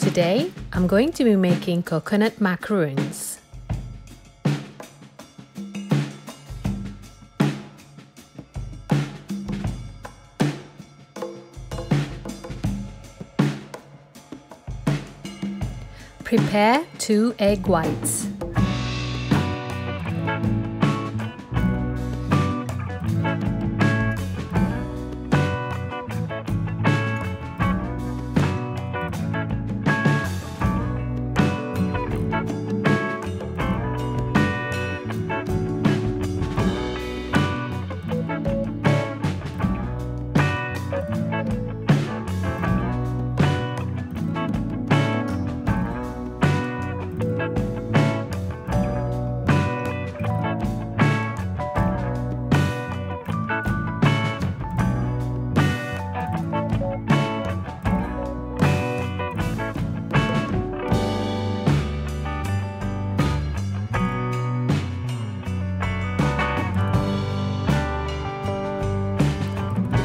Today, I'm going to be making coconut macaroons. Prepare 2 egg whites.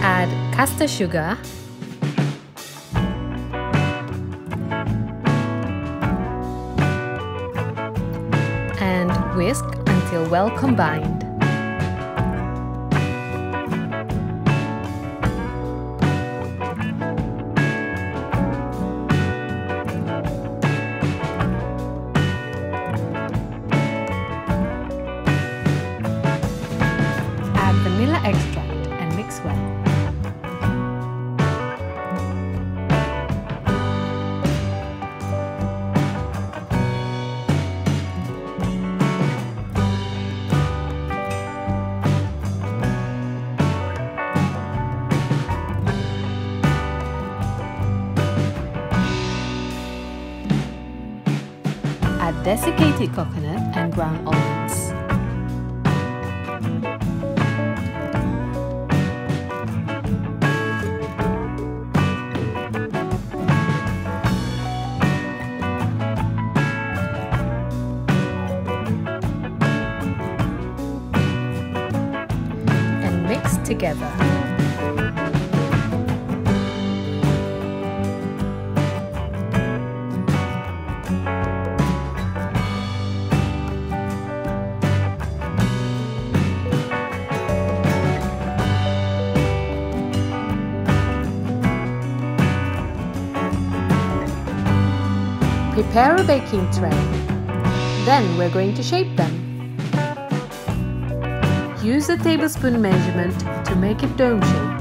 Add caster sugar, and whisk until well combined. Add vanilla extract and mix well. Add desiccated coconut and ground almonds. And mix together. Prepare a baking tray. Then we're going to shape them. Use a tablespoon measurement to make it dome-shaped.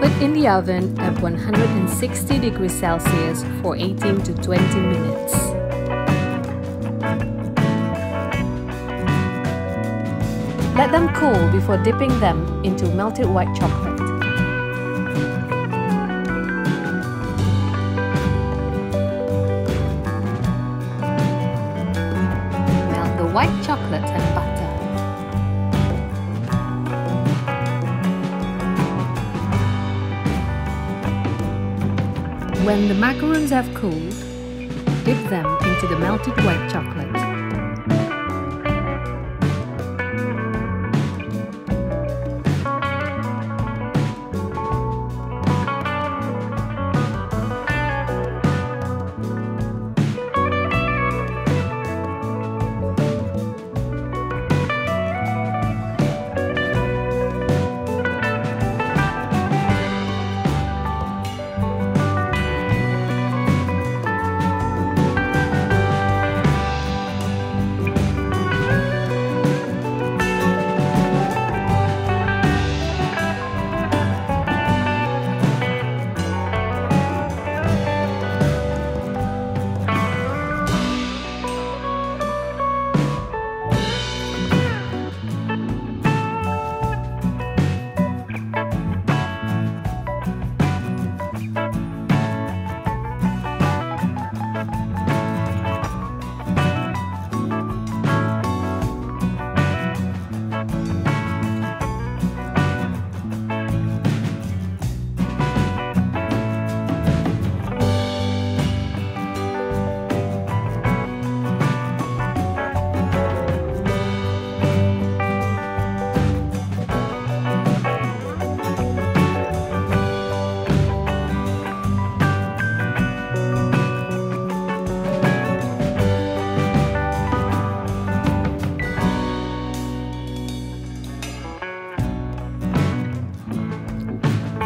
Put in the oven at 160 degrees Celsius for 18 to 20 minutes. Let them cool before dipping them into melted white chocolate. white chocolate and butter. When the macaroons have cooled, dip them into the melted white chocolate.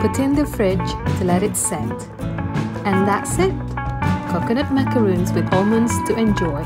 Put in the fridge to let it set. And that's it! Coconut macaroons with almonds to enjoy.